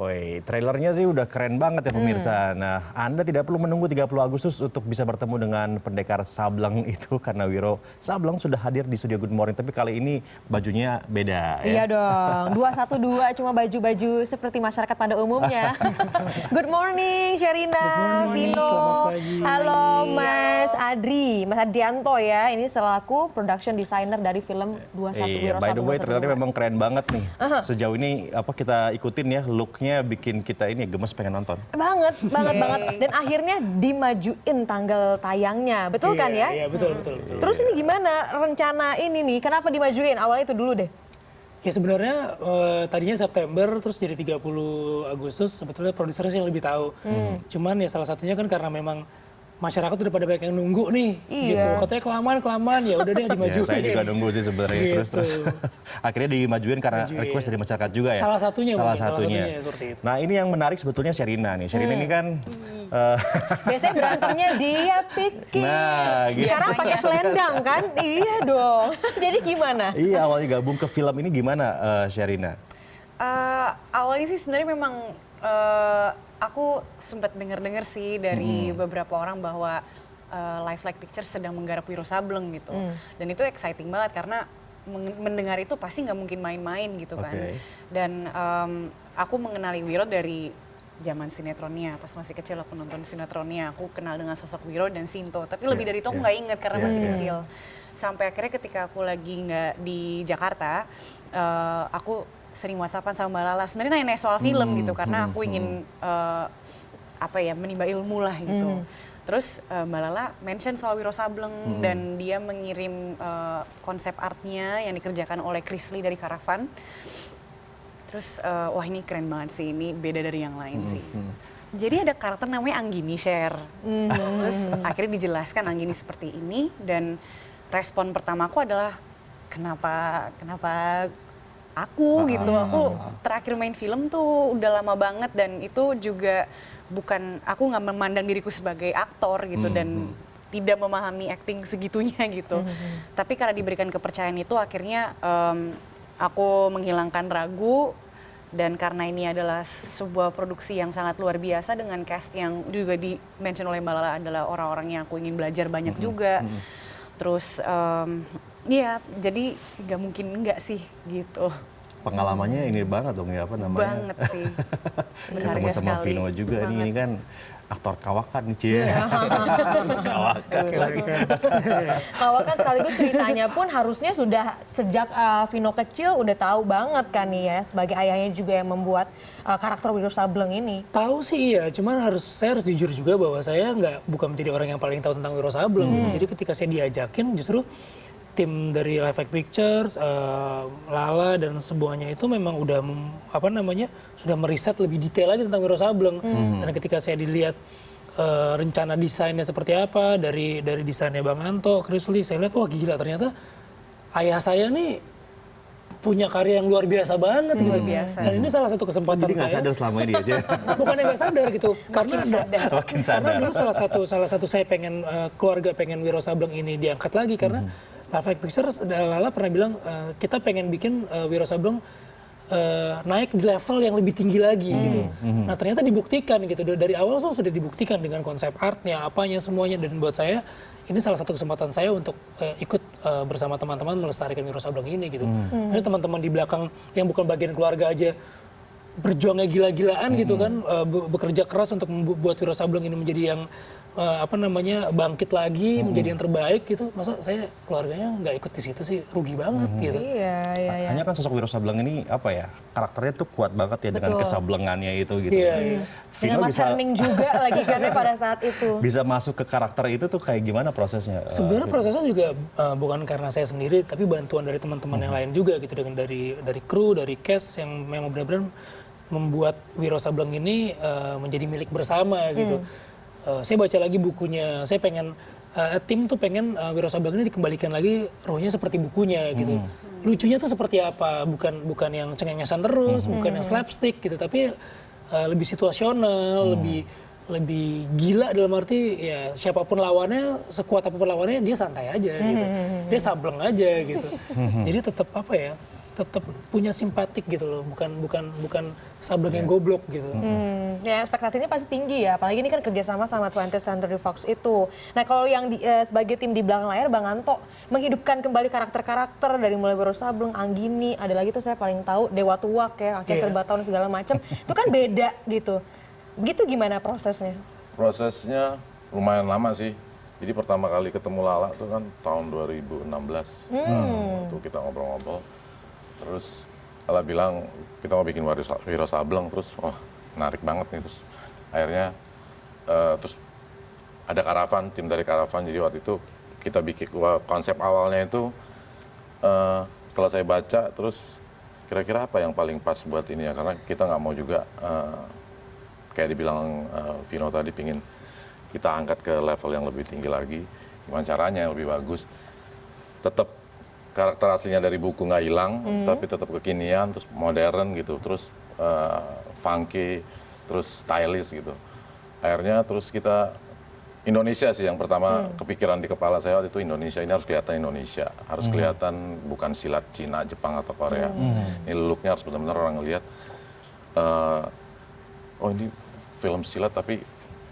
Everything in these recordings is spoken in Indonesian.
Woi, trailernya sih udah keren banget ya pemirsa. Nah, Anda tidak perlu menunggu 30 Agustus untuk bisa bertemu dengan pendekar Sableng itu karena Wiro Sableng sudah hadir di studio Good Morning. Tapi kali ini bajunya beda ya. Iya dong, 212 cuma baju-baju seperti masyarakat pada umumnya. Good morning Sherina, morning, Vino. selamat pagi. Halo Mas Adri, Mas Adrianto ya. Ini selaku production designer dari film 21 Iya, Wiro by the way Sableng trailernya 122. memang keren banget nih. Sejauh ini apa kita ikutin ya looknya bikin kita ini gemes pengen nonton. Banget. Dan akhirnya dimajuin tanggal tayangnya, betul kan ya? Iya, betul. Terus ini gimana rencana ini nih? Kenapa dimajuin? Awalnya itu dulu deh. Ya sebenarnya tadinya September terus jadi 30 Agustus sebetulnya produsernya sih yang lebih tahu. Cuman ya salah satunya kan karena memang masyarakat udah pada banyak yang nunggu nih gitu. Iya. Katanya kelamaan ya udah deh Ya, dimajuin. saya juga nunggu sih sebenarnya Gitu. terus akhirnya dimajuin karena request dari masyarakat juga ya. Salah satunya Salah mungkin, salah satunya. satunya seperti itu. Nah, ini yang menarik sebetulnya Sherina nih. Sherina ini kan Biasanya berantemnya dia pikir. Nah, gitu. Sekarang pakai selendang kan? Iya dong. Jadi gimana? Iya, awalnya gabung ke film ini gimana Sherina? Awalnya sih sebenarnya memang aku sempat dengar-dengar sih dari beberapa orang bahwa Life Like Pictures sedang menggarap Wiro Sableng gitu. Dan itu exciting banget karena mendengar itu pasti nggak mungkin main-main gitu kan. Oke. Dan aku mengenali Wiro dari zaman sinetronnya. Pas masih kecil aku nonton sinetronnya, aku kenal dengan sosok Wiro dan Sinto. Tapi lebih dari itu aku nggak inget karena masih kecil. Sampai akhirnya ketika aku lagi nggak di Jakarta, aku sering WhatsAppan sama Mbak Lala. Sebenarnya nanya soal film gitu karena aku ingin menimba ilmu lah gitu. Terus Mbak Lala mention soal Wiro Sableng dan dia mengirim konsep artnya yang dikerjakan oleh Chris Lee dari Caravan. Terus wah ini keren banget sih, ini beda dari yang lain sih. Jadi ada karakter namanya Anggini Share. Terus akhirnya dijelaskan Anggini seperti ini dan respon pertamaku adalah kenapa aku gitu. Aku terakhir main film tuh udah lama banget dan itu juga bukan, aku nggak memandang diriku sebagai aktor gitu dan tidak memahami acting segitunya gitu. Tapi karena diberikan kepercayaan itu akhirnya aku menghilangkan ragu dan karena ini adalah sebuah produksi yang sangat luar biasa dengan cast yang juga di-mention oleh Mbak Lala adalah orang-orang yang aku ingin belajar banyak juga. Terus ya jadi nggak mungkin enggak sih gitu. Pengalamannya ini banget dong ya, apa namanya? Banget sih. Ketemu Berharga sama sekali. Vino juga nih, ini kan aktor kawakan nih Cie. Kawakan lagi. Kalau kan sekaligus ceritanya pun harusnya sudah sejak Vino kecil udah tahu banget kan nih ya sebagai ayahnya juga yang membuat karakter Wiro Sableng ini. Tahu sih iya, cuman saya harus jujur juga bahwa saya bukan menjadi orang yang paling tahu tentang Wiro Sableng. Jadi ketika saya diajakin justru tim dari Life Like Pictures, Lala dan semuanya itu memang udah sudah meriset lebih detail lagi tentang Wiro Sableng. Dan ketika saya dilihat rencana desainnya seperti apa dari desainnya Bang Anto, Chris Lee, saya lihat wah gila ternyata ayah saya nih punya karya yang luar biasa banget gitu. Dan ini salah satu kesempatan Jadi nggak saya. sadar selama ini aja. Bukannya nggak sadar gitu, karena Makin sadar. karena dulu salah satu saya pengen keluarga pengen Wiro Sableng ini diangkat lagi karena Life Like Pictures, Lala pernah bilang kita pengen bikin Wiro Sableng naik di level yang lebih tinggi lagi gitu. Nah ternyata dibuktikan gitu dari awal sudah dibuktikan dengan konsep artnya, apanya semuanya dan buat saya ini salah satu kesempatan saya untuk ikut bersama teman-teman melestarikan Wiro Sableng ini gitu. Jadi teman-teman di belakang yang bukan bagian keluarga aja berjuangnya gila-gilaan gitu kan, bekerja keras untuk membuat Wiro Sableng ini menjadi yang bangkit lagi menjadi yang terbaik gitu. Masa saya keluarganya nggak ikut di situ sih, rugi banget gitu. Iya. Hanya kan sosok Wiro Sableng ini apa ya, karakternya tuh kuat banget ya dengan Betul. kesablengannya itu gitu. Iya. Dengan Mas Herning juga lagi karena pada saat itu. Bisa masuk ke karakter itu tuh kayak gimana prosesnya? Sebenarnya prosesnya juga bukan karena saya sendiri, tapi bantuan dari teman-teman yang lain juga gitu, dengan dari kru, dari cast yang memang benar-benar membuat Wiro Sableng ini menjadi milik bersama gitu. Saya baca lagi bukunya, saya pengen tim tuh pengen Wiro Sableng ini dikembalikan lagi rohnya seperti bukunya gitu. Lucunya tuh seperti apa? Bukan yang cengengesan terus, bukan yang slapstick gitu, tapi lebih situasional, lebih gila dalam arti ya siapapun lawannya, sekuat apapun lawannya dia santai aja gitu. Dia sableng aja gitu. Jadi tetap tetap punya simpatik gitu loh, bukan Sableng yang goblok gitu. Ya ekspektasinya pasti tinggi ya, apalagi ini kan kerjasama sama 20th Century Fox itu. Nah kalau yang sebagai tim di belakang layar, Bang Anto menghidupkan kembali karakter-karakter dari mulai Wiro Sableng, Anggini, ada lagi tuh saya paling tahu Dewa Tuak ya, Kakek Serba Tahun segala macam, itu kan beda gitu. Begitu gimana prosesnya? Prosesnya lumayan lama sih. Jadi pertama kali ketemu Lala tuh kan tahun 2016. Itu kita ngobrol-ngobrol. Terus Lala bilang kita mau bikin Wiro Sableng, terus wah menarik banget nih. Terus akhirnya terus ada Karavan, tim dari Karavan. Jadi waktu itu kita bikin konsep awalnya itu setelah saya baca, terus kira-kira apa yang paling pas buat ini ya, karena kita nggak mau juga kayak dibilang Vino tadi, pingin kita angkat ke level yang lebih tinggi lagi. Gimana caranya yang lebih bagus? Tetap karakter aslinya dari buku nggak hilang, tapi tetap kekinian, terus modern gitu, terus funky, terus stylish gitu. Akhirnya terus kita Indonesia sih yang pertama kepikiran di kepala saya waktu itu, Indonesia ini harus kelihatan Indonesia, harus kelihatan bukan silat Cina, Jepang atau Korea. Ini looknya harus benar-benar orang ngelihat, oh ini film silat tapi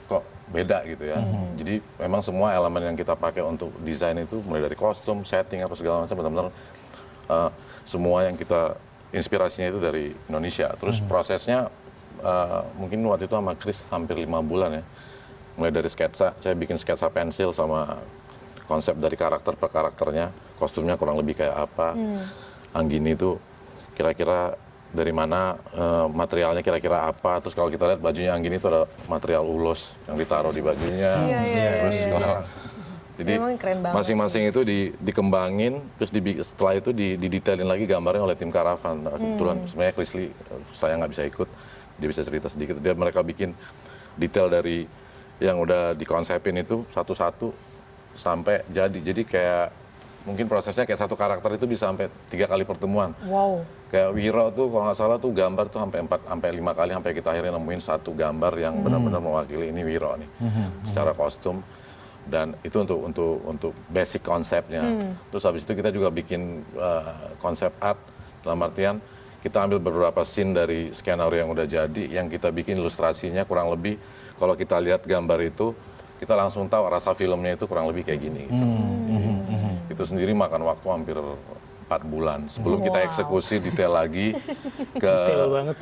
kok beda gitu ya. Jadi memang semua elemen yang kita pakai untuk desain itu, mulai dari kostum, setting apa segala macam, benar-benar semua yang kita inspirasinya itu dari Indonesia. Terus prosesnya mungkin waktu itu sama Chris hampir 5 bulan ya. Mulai dari sketsa, saya bikin sketsa pensil sama konsep dari karakter per karakternya, kostumnya kurang lebih kayak apa. Anggini itu kira-kira dari mana, materialnya kira-kira apa. Terus kalau kita lihat bajunya Anggini itu ada material ulos yang ditaruh di bajunya. Terus jadi masing-masing itu dikembangin, terus setelah itu didetailin lagi gambarnya oleh tim Karavan. Kebetulan sebenarnya Chris Lee saya nggak bisa ikut, dia bisa cerita sedikit. Mereka bikin detail dari yang udah dikonsepin itu satu-satu sampai jadi. Jadi kayak mungkin prosesnya kayak satu karakter itu bisa sampai 3 kali pertemuan. Wow. Kayak Wiro tuh kalau nggak salah tuh gambar tuh sampai 4 sampai 5 kali sampai kita akhirnya nemuin satu gambar yang benar-benar mewakili ini Wiro nih secara kostum. Dan itu untuk basic konsepnya. Terus habis itu kita juga bikin konsep art, dalam artian kita ambil beberapa scene dari skenario yang udah jadi, yang kita bikin ilustrasinya kurang lebih kalau kita lihat gambar itu, kita langsung tahu rasa filmnya itu kurang lebih kayak gini. Gitu. Itu sendiri makan waktu hampir 4 bulan sebelum kita eksekusi detail lagi ke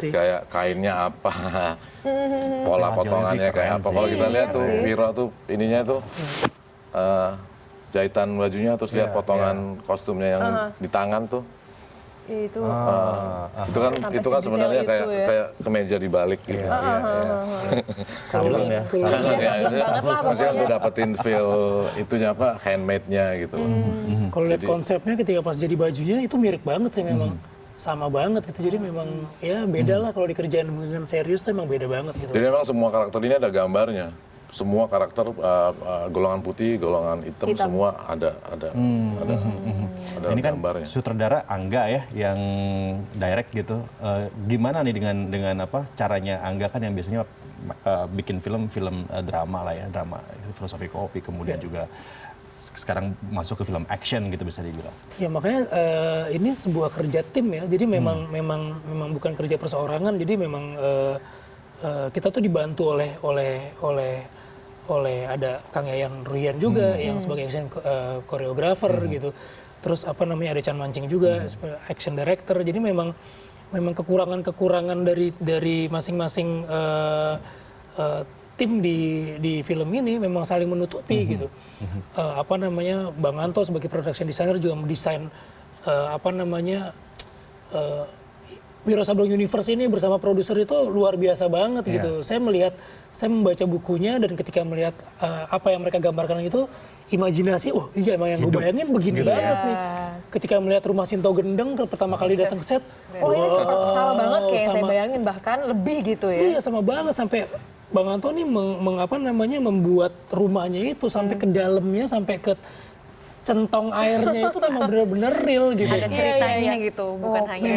kayak kainnya apa, pola potongannya kayak apa. Kalau kita lihat tuh Wiro tuh ininya tuh jahitan bajunya, terus lihat potongan kostumnya yang di tangan tuh. Itu Itu kan sebenarnya kayak kemeja dibalik gitu. Sableng ya. Maksudnya untuk dapetin feel itunya apa, handmade-nya gitu. Kalau lihat konsepnya ketika pas jadi bajunya itu mirip banget sih memang. Sama banget gitu. Jadi memang ya beda lah kalau dikerjain dengan serius tuh emang beda banget gitu. Jadi memang semua karakter ini ada gambarnya. Semua karakter golongan putih, golongan hitam. Semua ada Ini kan gambarnya. sutradara Angga ya yang direct gitu. Gimana nih dengan apa caranya Angga kan yang biasanya bikin film drama lah ya, drama filosofi kopi, kemudian juga sekarang masuk ke film action gitu bisa dibilang. Ya makanya ini sebuah kerja tim ya. Jadi memang bukan kerja perseorangan. Jadi memang kita tuh dibantu oleh ada Kang Yayan Ruhian juga yang sebagai action choreographer gitu. Terus ada Chan Mancing juga action director. Jadi memang kekurangan dari masing-masing tim di film ini memang saling menutupi gitu. Bang Anto sebagai production designer juga mendesain Wiro Sableng Universe ini bersama produser itu luar biasa banget gitu. Saya membaca bukunya dan ketika melihat apa yang mereka gambarkan itu, imajinasi, emang yang gue bayangin begini banget nih. Ketika melihat rumah Sinto Gendeng pertama kali datang ke set, ini sama banget kayak saya bayangin, bahkan lebih gitu ya. Iya sama banget, sampai Bang Antoni membuat rumahnya itu sampai ke dalamnya, sampai ke centong airnya itu memang benar-benar real gitu. Ada ceritanya gitu, bukan hanya.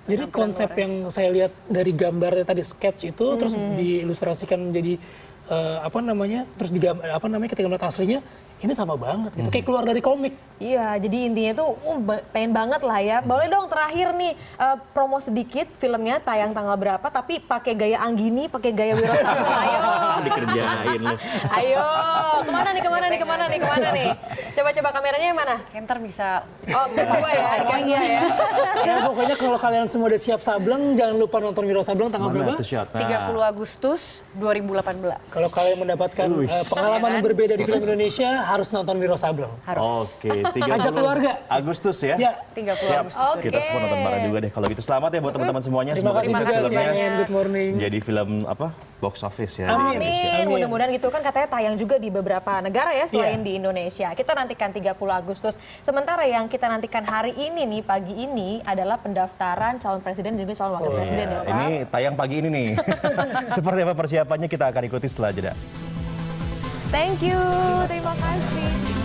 Jadi konsep yang saya lihat dari gambarnya tadi sketch itu terus diilustrasikan menjadi terus ketika melihat aslinya ini sama banget gitu, kayak keluar dari komik. Iya, jadi intinya tuh pengen banget lah ya. Boleh dong terakhir nih promo sedikit filmnya tayang tanggal berapa tapi pakai gaya Anggini, pakai gaya Wiro Sableng. Ayo. Dikerjain lu. Ayo. Kemana nih? Coba kameranya yang mana? Ntar bisa Oh, berdua ya, Kanggia ya. Ya pokoknya kalau kalian semua udah siap Sableng, jangan lupa nonton Wiro Sableng tanggal Mana berapa? tuh shot? 30 Agustus 2018. Kalau kalian mendapatkan pengalaman yang berbeda di film Indonesia, harus nonton Wiro Sableng. Harus. Oke, 30 Ajak keluarga. Agustus ya. Ya. 30 Siap. Agustus. Oke. Kita semua nonton bareng juga deh. Kalau gitu selamat ya buat teman-teman semuanya. Terima Semoga kasih sukses juga filmnya. CNN Good Morning. Jadi film apa? Box office ya. di Amin. Indonesia. Amin, mudah-mudahan gitu kan katanya tayang juga di beberapa negara ya selain di Indonesia. Kita nantikan 30 Agustus. Sementara yang kita nantikan hari ini nih, pagi ini adalah pendaftaran calon presiden dan juga calon wakil presiden ya Pak. Ini tayang pagi ini nih. Seperti apa persiapannya kita akan ikuti setelah jeda. Thank you, terima kasih.